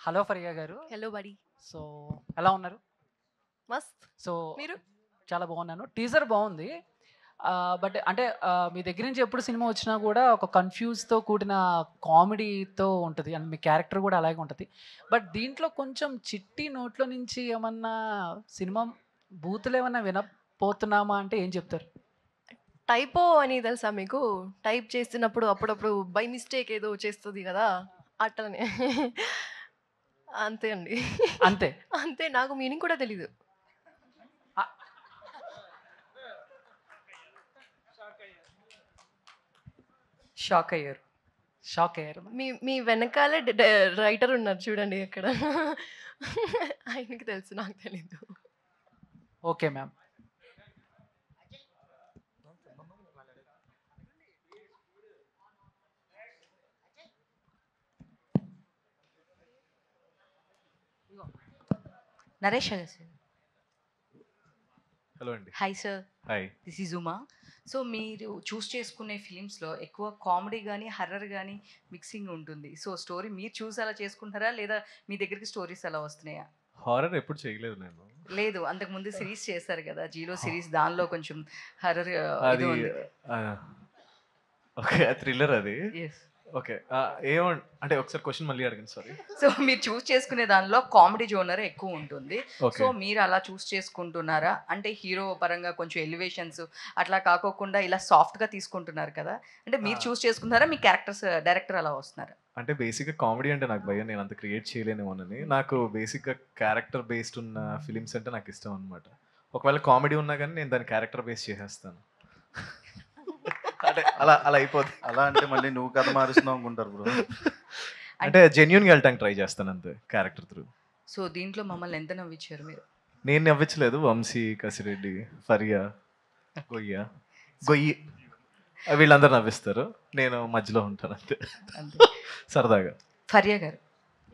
Hello Faria గారు. Hello body. So, ఎలా ఉన్నారు? మస్త్. సో, మీరు? చాలా బాగున్నాను. టీజర్ బావుంది. బట్ అంటే మీ దగ్గర నుంచి ఎప్పుడు సినిమా వచ్చినా గూడా ఒక కన్‌ఫ్యూజ్‌తో కూడిన కామెడీతో ఉంటది. అండ్ మీ క్యారెక్టర్ గూడా అలాగే ఉంటది. బట్ దీంట్లో కొంచెం చిట్టి నోట్లో నుంచి ఏమన్నా సినిమా బూతులేమన్నా వినపోతున్నామా అంటే ఏం చెప్తారు? టైపో అని తెలుసా మీకు? టైప్ చేస్తున్నప్పుడు అప్పుడప్పుడు బై మిస్టేక్ ఏదో చేస్తది గదా! అట్లనే. అంతే అండి. అంతే. అంతే, నాకు మీనింగ్ కూడా తెలీదు. ఆహ్, షాక్ అయ్యారు. షాక్ అయ్యారా? మీ మీ వెనకాలే రైటర్ ఉన్నారు చూడండి అక్కడ. ఆయనకి తెలుసు, నాకు తెలీదు. Okay ma'am. Naresh sir. Hello అండి. Hi sir. Hi. This is Uma. So మీరు చూస్ చేసుకునే ఫిలిమ్స్‌లో ఎక్కువ కామెడీ గాని, హర్రర్ గాని మిక్సింగ్ ఉంటుంది. సో స్టోరీ మీరు చూసి అలా చేసుకుంటారా? లేదా మీ దగ్గరికి స్టోరీస్ అలా వస్తున్నాయా? హారర్ ఎప్పుడు చేయలేదు నేను. లేదు, అంతకుముందు సిరీస్ చేశారు కదా! 'జీలో' సిరీస్, దానిలో కొంచెం హర్రర్ ఇది అది ఉంది. ఓకే. థ్రిల్లర్ అది. యెస్. ఓకే. అంటే ఒకసారి క్వెషన్ మళ్ళీ అడగండి. సారీ. సో మీరు చూస్ చేసుకునే దానిలో కామెడీ జోనర్ ఎక్కువ ఉంటుంది. ఓకే. సో మీరు అలా చూస్ చేసుకుంటున్నారా? అంటే హీరో పరంగా కొంచెం ఎలివేషన్స్ అట్లా కాకోకుండా ఇలా సాఫ్ట్‌గా తీసుకుంటున్నారు కదా! అంటే మీరు చూస్ చేసుకుంటున్నారా? మీ క్యారెక్టర్స్ డైరెక్టర్ అలా వస్తున్నారా? అంటే బేసిక్‌గా కామెడీ అంటే నాకు భయం. నేను అంత క్రియేట్ చేయలేనేమోనని. నాకు బేసిక్‌గా క్యారెక్టర్ బేస్డ్ ఉన్న ఫిలిమ్స్ అంటే నాకు ఇష్టం అనమాట. ఒకవేళ కామెడీ ఉన్నా గానీ నేను దాన్ని క్యారెక్టర్ బేస్ చేసేస్తాను. అంటే అలా అలా అయిపోద్ది. అలా అంటే మళ్ళీ నువ్వు కథ మారుస్తున్నావు అనుకుంటారు బ్రో. అంటే జెన్యూన్‌గా వెళ్ళటానికి ట్రై చేస్తాను అంతే క్యారెక్టర్ త్రూ. సో దీంట్లో మమ్మల్ని ఎంత నవ్విచ్చారు మీరు? నేను నవ్వించలేదు. వంశీ, కసిరెడ్డి, ఫరియా, గొయ్యి వీళ్ళందరూ నవ్విస్తారు. నేను మధ్యలో ఉంటాను అంతే. అంతే. సరదాగా. ఫరియా గారు.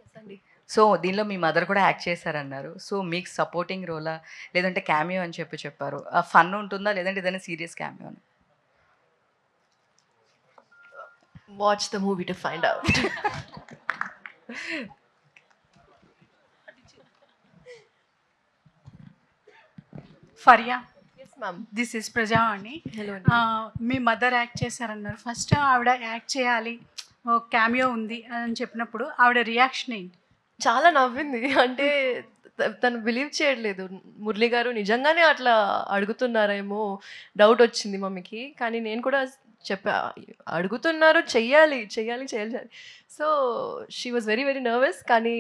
యెస్ అండి. సో దీనిలో మీ మదర్ కూడా యాక్ట్ చేశారన్నారు. సో మీకు సపోర్టింగ్ రోలా? లేదంటే క్యామియో అని చెప్పారు. ఫన్ ఉంటుందా? లేదంటే ఏదైనా సీరియస్ క్యామియోనా? Watch the movie to find out. Faria, yes ma'am. This is Prajavani. Hello అండి. మీ మదర్ యాక్ట్ చేశారన్నారు. ఫస్ట్ ఆవిడ యాక్ట్ చేయాలి, క్యామియో ఉంది అని చెప్పినప్పుడు ఆవిడ రియాక్షన్ ఏంటి? చాలా నవ్వింది. అంటే తను బిలీవ్ చేయట్లేదు. మురళి గారు నిజంగానే అట్లా అడుగుతున్నారేమో డౌట్ వచ్చింది మమ్మీకి. కానీ నేను కూడా చెప్పా, అడుగుతున్నారు, చెయ్యాలి చెయ్యాలి చేయాలి. So she was very very nervous. కానీ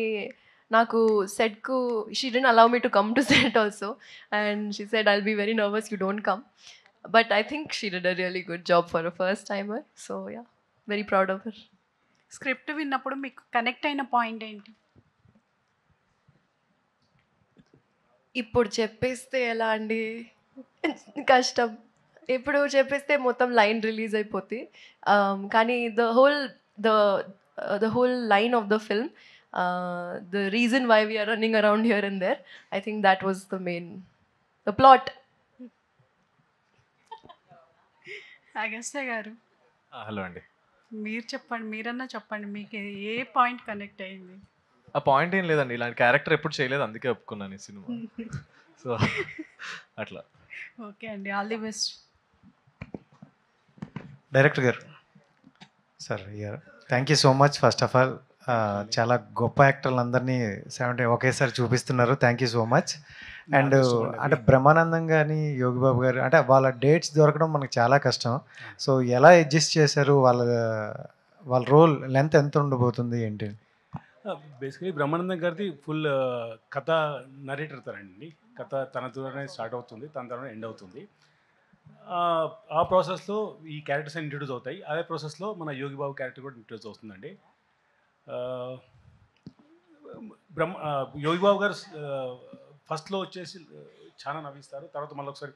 నాకు సెట్కు she didn't allow me to come to set also. And she said I'll be very nervous, you don't come. But I think she did a really good job for a first timer. So yeah, very proud of her. Script విన్నప్పుడు మీకు connect అయిన point ఏంటి? ఇప్పుడు చెప్పేస్తే ఎలా అండి? కష్టం. ఇప్పుడు చెప్పేస్తే మొత్తం లైన్ రిలీజ్ అయిపోద్ది. కానీ the the whole line of the film, the reason why we are running around here and there, I think that was the plot. Agastya garu, hello అండి. మీరు చెప్పండి, మీరన్నా చెప్పండి, మీకు ఏ పాయింట్ కనెక్ట్ అయింది? ఆ పాయింట్ ఏం లేదండి. ఇలాంటి క్యారెక్టర్ ఎప్పుడు చేయలేదు, అందుకే ఒప్పుకున్నాను ఈ సినిమా. సో అట్లా. ఓకే అండి, ఆల్ ది బెస్ట్. డైరెక్టర్ గారు సార్ అయ్యారు, thank you so much. First of all చాలా గొప్ప యాక్టర్లు అందరినీ 70 ఒకేసారి చూపిస్తున్నారు. Thank you so much. And అంటే బ్రహ్మానందం కానీ యోగి బాబు గారు, అంటే వాళ్ళ డేట్స్ దొరకడం మనకు చాలా కష్టం. సో ఎలా అడ్జస్ట్ చేశారు? వాళ్ళ రోల్ లెంత్ ఎంత ఉండబోతుంది ఏంటి? బేసికలీ బ్రహ్మానందం గారిది ఫుల్ కథ నరేటర్ అవుతారండి. కథ తన ద్వారానే స్టార్ట్ అవుతుంది, తన ద్వారా ఎండ్ అవుతుంది. ఆ ప్రాసెస్లో ఈ క్యారెక్టర్స్ ఇంట్రడ్యూస్ అవుతాయి. అదే ప్రాసెస్లో మన యోగి బాబు క్యారెక్టర్ కూడా ఇంట్రడ్యూస్ అవుతుందండి. యోగి బాబు గారు ఫస్ట్లో వచ్చేసి చాలా నవ్విస్తారు. తర్వాత మళ్ళీ ఒకసారి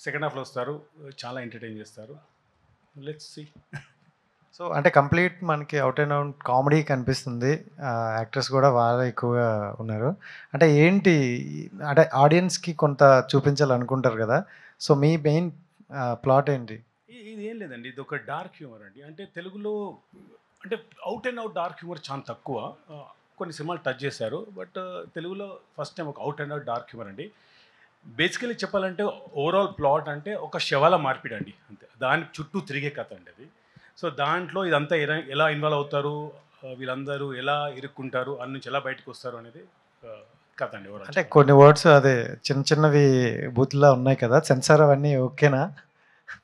సెకండ్ హాఫ్లో వస్తారు, చాలా ఎంటర్టైన్ చేస్తారు. Let's see. సో అంటే కంప్లీట్ మనకి అవుట్ అండ్ అవుట్ కామెడీ కనిపిస్తుంది. యాక్టర్స్ కూడా బాగా ఎక్కువగా ఉన్నారు. అంటే ఏంటి, అంటే ఆడియన్స్కి కొంత చూపించాలనుకుంటారు కదా, సో మీ మెయిన్ ప్లాట్ ఏంటి? ఇది ఏం లేదండి, ఇది ఒక డార్క్ హ్యూమర్ అండి. అంటే తెలుగులో అంటే out and out dark humour చాలా తక్కువ. కొన్ని సినిమాలు టచ్ చేశారు. బట్ తెలుగులో ఫస్ట్ టైం ఒక out and out dark humour అండి. బేసికలీ చెప్పాలంటే ఓవరాల్ ప్లాట్ అంటే ఒక శవాల మార్పిడి అండి, అంతే. దాని చుట్టూ తిరిగే కథ అండి అది. సో దాంట్లో ఇదంతా ఎలా ఇన్వాల్వ్ అవుతారు, వీళ్ళందరూ ఎలా ఇరుక్కుంటారు, అన్ని నుంచి ఎలా బయటకు వస్తారు అనేది కథ అండి. అంటే కొన్ని వర్డ్స్ అదే చిన్న చిన్నవి బూత్లా ఉన్నాయి కదా, సెన్సార్ అవన్నీ ఓకేనా?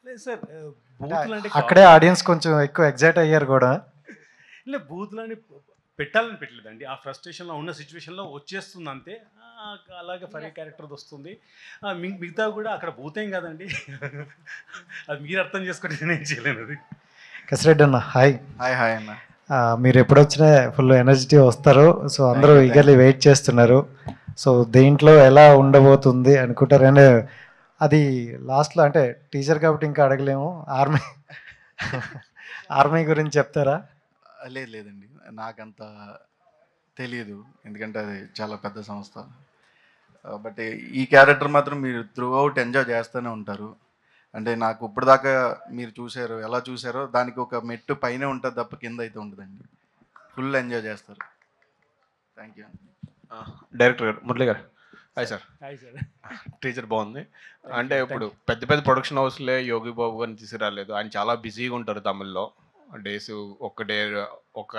లేదు సార్, బూతులు అంటే అక్కడే ఆడియన్స్ కొంచెం ఎక్కువ ఎగ్జైట్ అయ్యారు కూడా. లేదు, బూతులు అని పెట్టాలని పెట్టలేదండి, ఆ ఫ్రస్ట్రేషన్లో ఉన్న సిచ్యువేషన్లో వచ్చేస్తుంది అంతే. అలాగే ఫరీ క్యారెక్టర్ వస్తుంది. మిగతా కూడా అక్కడ భూతేం కాదండి, అది మీరు అర్థం చేసుకుంటే నేను చేయలేను. అది కసిరెడ్డి అన్న హాయ్. హాయ్ అన్న. మీరు ఎప్పుడు వచ్చినా ఫుల్ ఎనర్జిటీ వస్తారు. సో అందరూ ఈగర్లీ వెయిట్ చేస్తున్నారు. సో దేంట్లో ఎలా ఉండబోతుంది అనుకుంటారు. అండ్ అది లాస్ట్లో అంటే టీచర్ కాబట్టి ఇంకా అడగలేము, ఆర్మీ గురించి చెప్తారా? లేదండి, నాకంత తెలియదు, ఎందుకంటే అది చాలా పెద్ద సంస్థ. బట్ ఈ క్యారెక్టర్ మాత్రం మీరు త్రూ అవుట్ ఎంజాయ్ చేస్తూనే ఉంటారు. అంటే నాకు ఇప్పటిదాకా మీరు చూసారు, ఎలా చూసారో దానికి ఒక మెట్టు పైనే ఉంటుంది తప్ప కింద అయితే ఉంటుందండి. ఫుల్ ఎంజాయ్ చేస్తారు. Thank you. డైరెక్టర్ గారు, మురళి గారు hi sir. Hi sir. Teacher బాగుంది. అంటే ఇప్పుడు పెద్ద పెద్ద ప్రొడక్షన్ హౌస్లే యోగి బాబు గారిని తీసుకురాలేదు. ఆయన చాలా బిజీగా ఉంటారు తమిళ్లో. డేస్ ఒక్క డే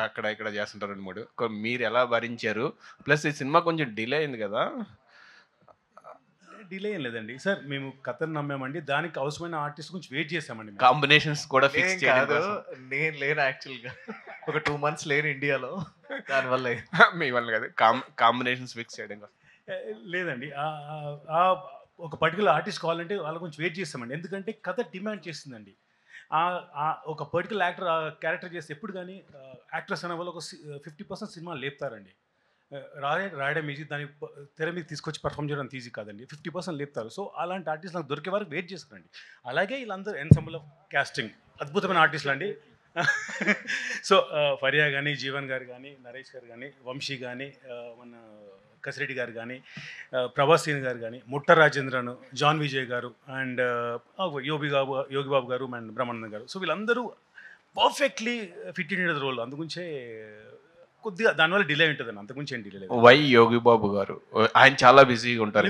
అక్కడ ఇక్కడ చేస్తుంటారు 2-3. మీరు ఎలా భరించారు? ప్లస్ ఈ సినిమా కొంచెం డిలే అయింది కదా. డిలే ఏం లేదండి సార్, మేము కథను నమ్మామండి, దానికి అవసరమైన ఆర్టిస్ట్ గురించి వెయిట్ చేసామండి. కాంబినేషన్స్ కూడా ఫిక్స్ చేయలేదు. నేను లేను యాక్చువల్గా, ఒక 2 months లేను ఇండియాలో, దానివల్ల మీ వల్ల కాదు, కాంబినేషన్స్ ఫిక్స్ చేయడం కోసం. లేదండి, ఒక పర్టికులర్ ఆర్టిస్ట్ కావాలంటే వాళ్ళ గురించి వెయిట్ చేస్తామండి, ఎందుకంటే కథ డిమాండ్ చేస్తుందండి. ఒక పర్టికులర్ యాక్టర్ క్యారెక్టర్ చేస్తే ఎప్పుడు కానీ యాక్టర్స్ అనే వాళ్ళు ఒక 50% సినిమా లేపుతారండి. రాయడం ఈజీ, దాన్ని తెర మీద తీసుకొచ్చి పర్ఫామ్ చేయడం ఈజీ కాదండి. 50% లేపుతారు. సో అలాంటి ఆర్టిస్ట్ నాకు దొరికే వరకు వెయిట్ చేస్తారండి. అలాగే వీళ్ళందరూ ఎన్సెంబుల్ ఆఫ్ కాస్టింగ్ అద్భుతమైన ఆర్టిస్టులు అండి. సో ఫరియా కానీ, జీవన్ గారు కానీ, నరేష్ గారు కానీ, వంశీ కానీ, మన కసిరెడ్డి గారు కానీ, ప్రభాసీన్ గారు కానీ, ముట్ట రాజేంద్రన్, జాన్ విజయ్ గారు, అండ్ యోగి బాబు గారు అండ్ బ్రహ్మానందం గారు. సో వీళ్ళందరూ perfectly fit in the role. అందుగురించే కొద్దిగా దానివల్ల డిలే ఉంటుంది అండి, అంతకుమించి ఏం డిలే లేదు. వై యోగి బాబు గారు? ఆయన చాలా బిజీగా ఉంటారు.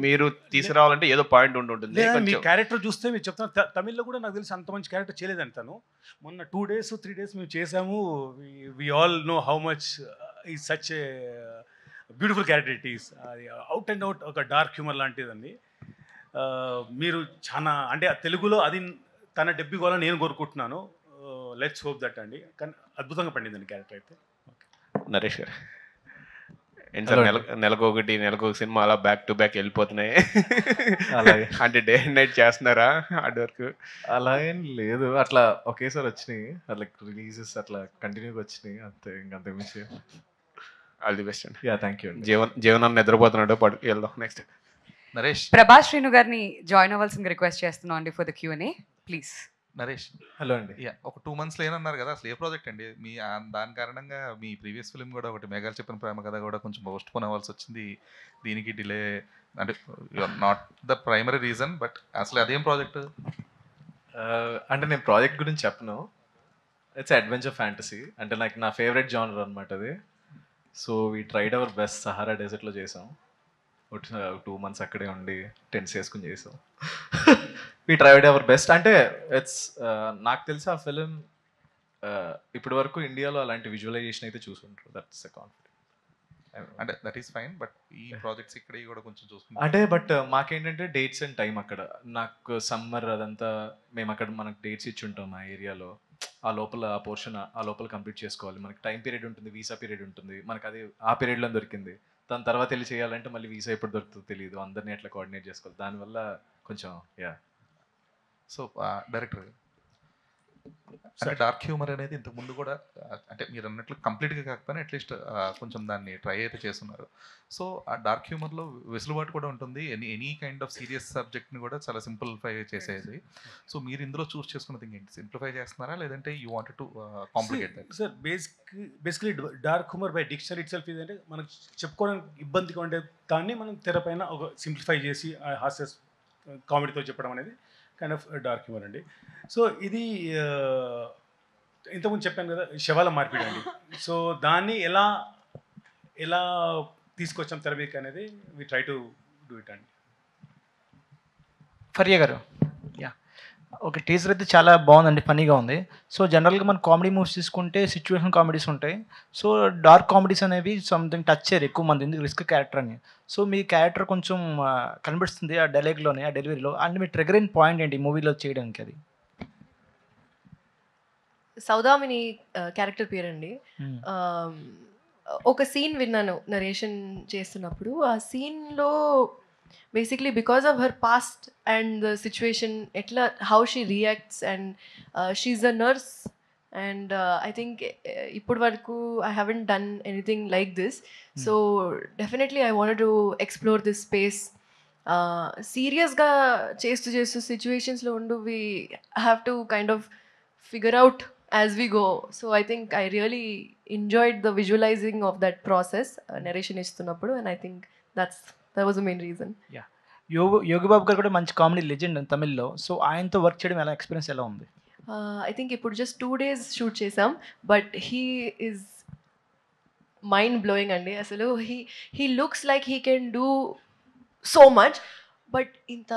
మీరు తీసుకురావాలంటే ఏదో పాయింట్ ఉంటుంది. మీ క్యారెక్టర్ చూస్తే మీరు చెప్తాను, తమిళ్లో కూడా నాకు తెలిసి అంత మంచి క్యారెక్టర్ చేయలేదని తను. మొన్న 2 days 3 days మేము చేసాము. We all know how much is such beautiful character it is. అది అవుట్ అండ్ అవుట్ ఒక డార్క్ హ్యూమర్ లాంటిదండి. మీరు చాలా అంటే తెలుగులో అది తన డెబ్యూ కావాలని నేను కోరుకుంటున్నాను. లెట్స్ హోప్ దట్ అండి. కానీ అద్భుతంగా పండిందండి క్యారెక్టర్ అయితే. నరేష్ గారు ఏంటి సార్, నెలకు సినిమా అలా బ్యాక్ టు బ్యాక్ వెళ్ళిపోతున్నాయి. అలాగే అంటే డే అండ్ నైట్ చేస్తున్నారా హార్డ్ వర్క్? అలా ఏం లేదు, అట్లా ఒకేసారి వచ్చినాయి, అట్లా రిలీజెస్ అట్లా కంటిన్యూగా వచ్చినాయి అంతే, ఇంకంతే మించి. ఆల్ ది బెస్ట్ అండి. Yeah thank you. జీవనాన్ని నిద్రపోతున్నాడు, వెళ్దాం నెక్స్ట్. నరేష్, ప్రభాస్ శ్రీను గారిని జాయిన్ అవ్వాల్సింది రిక్వెస్ట్ చేస్తున్నాం అండి for the Q&A please. Naresh, hello అండి. ఒక 2 months లేనన్నారు కదా, అసలు ఏ ప్రాజెక్ట్ అండి మీ? దాని కారణంగా మీ ప్రీవియస్ ఫిల్మ్ కూడా ఒకటి మేఘాలు చెప్పిన ప్రేమ కథ కూడా కొంచెం పోస్ట్ పోన్ అవ్వాల్సి వచ్చింది. దీనికి డిలే అంటే not the primary reason, but అసలు అదేం ప్రాజెక్ట్? అంటే నేను ప్రాజెక్ట్ గురించి చెప్పను. ఇట్స్ అడ్వెంచర్ ఫ్యాంటసీ, అంటే నాకు నా ఫేవరెట్ జానర్ అనమాట అది. So we tried our best. Sahara డెజర్ట్లో చేసాం, 2 months అక్కడే ఉండి టెంట్స్ వేసుకుని చేసాం. We tried our best. అంటే ఇట్స్ నాకు తెలిసి ఆ ఫిలిం ఇప్పటి వరకు ఇండియాలో అలాంటి విజువలైజేషన్ అయితే చూసుకుంటారు. That's a confident. అంటే దట్ ఈస్ ఫైన్, బట్ ఈ ప్రాజెక్ట్స్ ఇక్కడ కూడా కొంచెం చూసుకుంటాం. అంటే బట్ మాకేంటంటే డేట్స్ అండ్ టైం అక్కడ, నాకు సమ్మర్ అదంతా మేము అక్కడ మనకు డేట్స్ ఇచ్చి ఉంటాం ఆ ఏరియాలో. ఆ లోపల ఆ పోర్షన్ ఆ లోపల కంప్లీట్ చేసుకోవాలి. మనకి టైం పీరియడ్ ఉంటుంది, వీసా పీరియడ్ ఉంటుంది. మనకు అది ఆ పీరియడ్లో దొరికింది. దాని తర్వాత వెళ్ళి చేయాలంటే మళ్ళీ వీసా ఎప్పుడు దొరుకుతుందో తెలియదు. అందరినీ ఎట్లా కోఆర్డినేట్ చేసుకోవాలి, దానివల్ల కొంచెం సో డైరెక్టర్ అంటే డార్క్ హ్యూమర్ అనేది ఇంతకు ముందు కూడా అంటే మీరు అన్నట్లు కంప్లీట్గా కాకపోయినా అట్లీస్ట్ కొంచెం దాన్ని ట్రై అయితే చేస్తున్నారు. సో ఆ డార్క్ హ్యూమర్లో వెసులుబాటు కూడా ఉంటుంది. ఎనీ కైండ్ ఆఫ్ సీరియస్ సబ్జెక్ట్ని కూడా చాలా సింప్లిఫై చేసేది. సో మీరు ఇందులో చూస్ చేసుకున్నది ఏంటి? సింప్లిఫై చేస్తున్నారా లేదంటే you wanted to complicate that? Sir basically dark humour by dictionary it self ఏంటంటే మనకు చెప్పుకోవడానికి ఇబ్బందిగా ఉండే దాన్ని మనం తెరపైన ఒక సింప్లిఫై చేసి హాస్య కామెడీతో చెప్పడం అనేది కైండ్ ఆఫ్ డార్క్ హ్యూమర్ అండి. సో ఇది ఇంతకుముందు చెప్పాను కదా, శవాల మార్పిడి అండి. సో దాన్ని ఎలా ఎలా తీసుకొచ్చాం తెర మీదకి అనేది we try to do it అండి. ఫరియా గారు, యా, ఒక టీజర్ అయితే చాలా బాగుందండి, ఫన్నీగా ఉంది. సో జనరల్గా మన కామెడీ మూవీస్ తీసుకుంటే సిచ్యువేషన్ కామెడీస్ ఉంటాయి. సో డార్క్ కామెడీస్ అనేవి సంథింగ్ టచ్ చేయరు ఎక్కువ మంది, ఎందుకు రిస్క్ క్యారెక్టర్ అని. సో మీ క్యారెక్టర్ కొంచెం కనిపిస్తుంది ఆ డైలాగ్లోనే, ఆ డెలివరీలో. అండ్ మీ ట్రిగర్ ఇన్ పాయింట్ ఏంటి మూవీలో చేయడానికి? అది సౌదామిని క్యారెక్టర్ పేరండి. ఒక సీన్ విన్నాను నరేషన్ చేస్తున్నప్పుడు. ఆ సీన్లో basically because of her past and the situation, ఎట్లా how she reacts, and she a nurse. And I think ఇప్పటి వరకు I haven't done anything like this. So definitely I wanted to explore this space. సీరియస్గా చేస్తూ సిచ్యువేషన్స్లో ఉండు we have to kind of figure out as we go. So I think I really enjoyed the visualizing of that process, narration istunnappudu, and I think that was the main reason. Yeah, Yogi Babu garu కూడా మంచి comedy legend అని తమిళ్లో. So ఆయనతో work చేయడం ఎలా, experience ఎలా ఉంది? I think ఇప్పుడు just 2 days షూట్ చేసాం, but he is mind blowing అండి. అసలు he looks like he can do so much, but ఇంత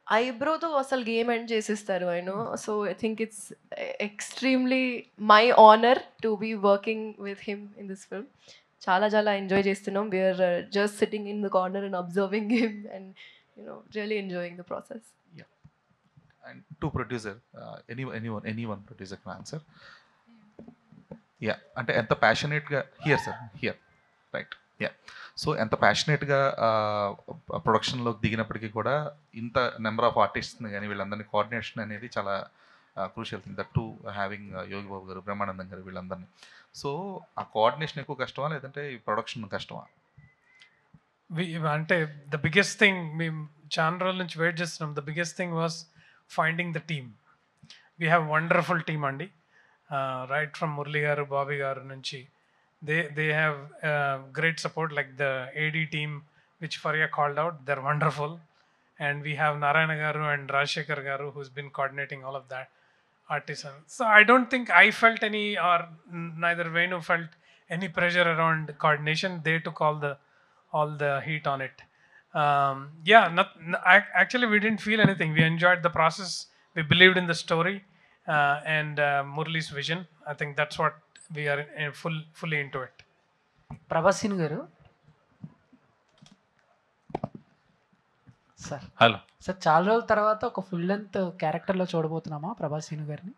ఐబ్రోతో అసలు గేమ్ ఎండ్ చేసేస్తారు ఆయన. So I think it's extremely my honour to be working with him in this film. చాలా చాలా enjoy చేస్తున్నాం. We are just sitting in the corner and observing him and really enjoying the process. And to producer, anyone producer can answer. Yeah, అంటే ఎంత ప్యాషనేట్గా here right. Yeah, so ఎంత ప్యాషనేట్గా ప్రొడక్షన్లోకి దిగినప్పటికీ కూడా ఇంత నెంబర్ ఆఫ్ ఆర్టిస్ట్ని కానీ వీళ్ళందరినీ కోఆర్డినేషన్ అనేది చాలా crucial thing. That to having Yogi Babu garu, Brahmanandam గారు, వీళ్ళందరినీ. సో ఆ కోఆర్డినేషన్ ఎక్కువ కష్టమా, లేదంటే ఈ ప్రొడక్షన్ కష్టమా? అంటే ద బిగ్గెస్ట్ థింగ్ మేము చాలా రోజుల నుంచి వెయిట్ చేస్తున్నాం. The biggest thing was finding the team. We have wonderful team అండి. రైట్ ఫ్రమ్ మురళి గారు, బాబీ గారు నుంచి they have great support, like the AD team which Faria called out. They're wonderful. And we have Narayana garu and Rajshekhar garu who's been coordinating all of that artisan. So I don't think I felt any, or neither Venu felt any pressure around coordination. They took all the heat on it. Actually we didn't feel anything. We enjoyed the process. We believed in the story and Murli's vision. I think that's what we are fully into it. ప్రభాసిన్ గారు, sir hello sir, చాలా రోజుల తర్వాత ఒక full length క్యారెక్టర్లో చూడబోతున్నామా ప్రభాసిన్ గారిని?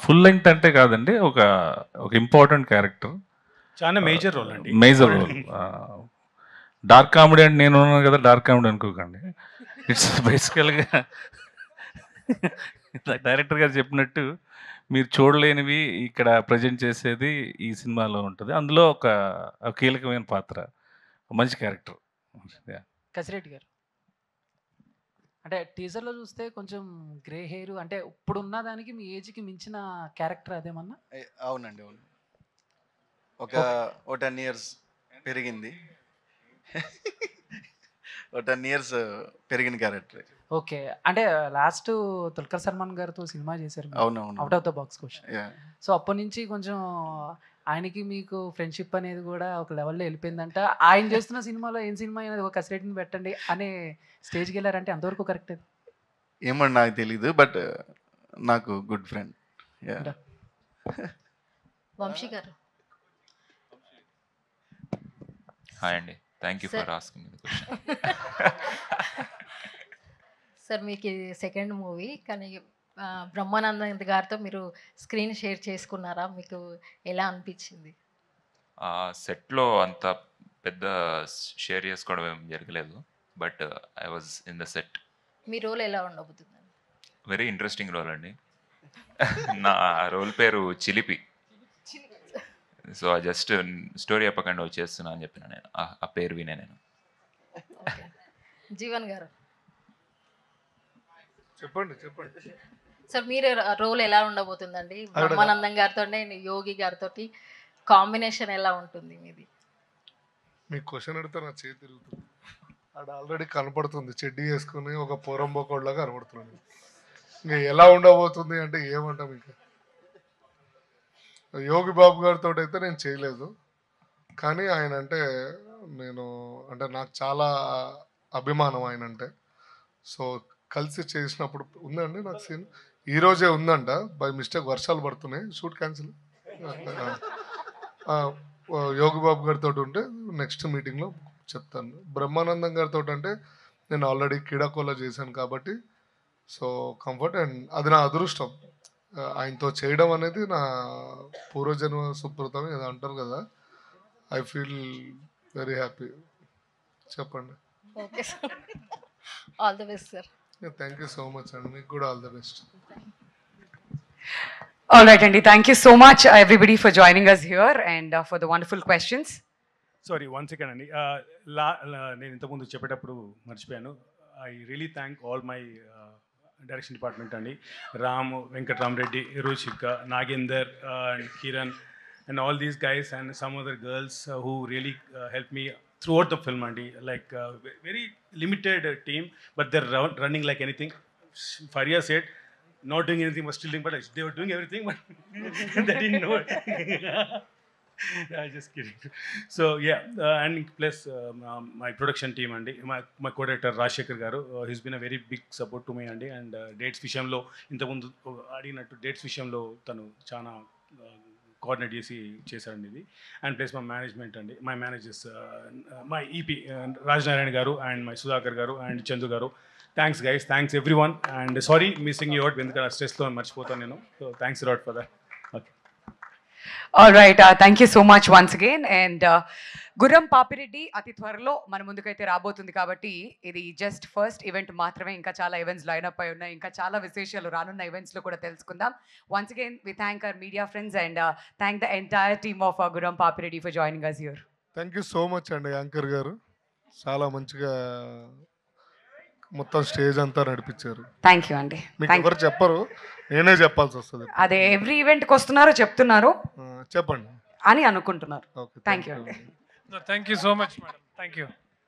Full length అంటే కాదండి, ఒక ఇంపార్టెంట్ క్యారెక్టర్, చాలా మేజర్ రోల్ అండి. Major role. డార్క్ కామెడీ అంటే నేను ఉన్నాను కదా, డార్క్ కామెడీ అనుకోకండి. ఇట్స్ బేసికల్గా డైరెక్టర్ గారు చెప్పినట్టు మీరు చూడలేనివి ఇక్కడ ప్రజెంట్ చేసేది ఈ సినిమాలో ఉంటుంది. అందులో ఒక కీలకమైన పాత్ర, మంచి క్యారెక్టర్. కసిరెడ్డి గారు, అంటే టీజర్లో చూస్తే కొంచెం గ్రే హెయిర్, అంటే ఇప్పుడున్న దానికి మీ ఏజ్కి మించిన క్యారెక్టర్ అదేమన్నా? అవునండి, అవును. ఒక 10 years పెరిగింది. ఒక 10 years పెరిగిన క్యారెక్టర్. ఓకే, అంటే లాస్ట్ దుల్కర్ సల్మాన్ గారితో సినిమా చేశారు, అవునవును, out of the box question. So అప్పటి నుంచి కొంచెం ఆయనకి మీకు ఫ్రెండ్షిప్ అనేది కూడా ఒక లెవెల్లో వెళ్ళిపోయిందంట. ఆయన చేస్తున్న సినిమాలో ఏం సినిమా అయినా ఒక కసిరెడ్డిని పెట్టండి అనే స్టేజ్కి వెళ్ళారంటే అంతవరకు కరెక్ట్? ఏమో నాకు తెలీదు, బట్ నాకు గుడ్ ఫ్రెండ్. వంశీ గారు. హాయ్ అండి, thank you for asking the question. Sir, మీకు ఇది సెకండ్ మూవీ, కానీ బ్రహ్మానందం గారితో మీరు స్క్రీన్ షేర్ చేసుకున్నారా? మీకు ఎలా అనిపించింది? సెట్లో అంత పెద్ద షేర్ చేసుకోవడం ఏం జరగలేదు, but I was in the set. మీ రోల్ ఎలా ఉండబోతుంది? వెరీ ఇంట్రెస్టింగ్ రోల్ అండి. నా రోల్ పేరు చిలిపి. సో జస్ట్ స్టోరీ చెప్పకుండా వచ్చేస్తున్నా అని చెప్పిన నేను, ఆ పేరు వినే నేను. జీవన్ గారు చెప్పండి. సార్, మీరు రోల్ ఎలా ఉండబోతుందండి? బ్రహ్మానందం గారితో, యోగి గారితో కాంబినేషన్ ఎలా ఉంటుంది మీది? మీకు క్వశ్చన్ అడిగితే నా చేతి తిరుగుతుంది. ఆడ ఆల్రెడీ కనపడుతుంది, చెడ్డీ వేసుకుని ఒక పోరంబోకోడ్లాగా కనపడుతున్నాడు. ఇంకా ఎలా ఉండబోతుంది అంటే ఏమంటాం. ఇంకా యోగి బాబు గారితో అయితే నేను చేయలేదు, కానీ ఆయన అంటే నేను అంటే నాకు చాలా అభిమానం ఆయన అంటే. సో కలిసి చేసినప్పుడు ఉందండి నాకు సీన్ ఈరోజే ఉందంట, బై మిస్టేక్ వర్షాలు పడుతున్నాయి, షూట్ క్యాన్సిల్. యోగి బాబు గారితో ఉంటే నెక్స్ట్ మీటింగ్లో చెప్తాను. బ్రహ్మానందం గారితో అంటే నేను ఆల్రెడీ క్రీడాకోలో చేశాను కాబట్టి సో కంఫర్ట్, అండ్ అది నా అదృష్టం. ఆయనతో చేయడం అనేది నా పూర్వజన్మ సుకృతం ఏదో అంటారు కదా. I feel very happy. చెప్పండి. Okay sir, all the best sir. Thank you so much అండి, మీకు కూడా all the best. All right, Andy. Thank you so much, everybody, for joining us here and for the wonderful questions. Sorry, 1 second అండి. నేను ఇంతకుముందు చెప్పేటప్పుడు మర్చిపోయాను. I really thank all my direction department అండి. Ram, Venkatramareddy, Ruchika, Nagender, and Kiran, and all these guys and some other girls who really helped me throughout the film, Andy. Like very limited team, but they're running like anything. Faria said, not doing anything but still doing, but they were doing everything, but they didn't know it. I'm just kidding. So yeah, and plus my production team Andy, my co-director Rajshekhar garu, he's been a very big support to me Andy, and dates vishayamlo inta mundu adinattu dates vishayamlo tanu chana coordinate చేశారండి ఇది. And plus మా management అండి, my managers, my EP Rajanarayana garu and my Sudhakar garu and Chandu garu. Thanks guys, thanks everyone, and sorry missing you out, ఎందుకంటే స్ట్రెస్తో మర్చిపోతాను నేను. So thanks a lot for that. Okay, all right, thank you so much once again. And Gurram Papireddy అతి త్వరలో మన ముందుకైతే రాబోతుంది కాబట్టి ఇది జస్ట్ ఫస్ట్ ఈవెంట్ మాత్రమే. ఇంకా చాలా ఈవెంట్స్ లైనప్ అయి ఉన్నాయి, ఇంకా చాలా విశేషాలు రానున్న ఈవెంట్స్లో కూడా తెలుసుకుందాం. Once again we thank our media friends and thank the entire team of Gurram Papireddy for joining us here. Thank you so much అండి యాంకర్ గారు, చాలా మంచిగా మొత్తం స్టేజ్ అంతా నడిపించారు. థ్యాంక్ యూ అండి. మీకు ఎవరు చెప్పరు, నేనే చెప్పాల్సి వస్తుంది. అదే ఎవ్రీ ఈవెంట్కి వస్తున్నారు చెప్తున్నారు చెప్పండి అని అనుకుంటున్నారు. థ్యాంక్ యూ అండి. Thank you so much, madam. Thank you.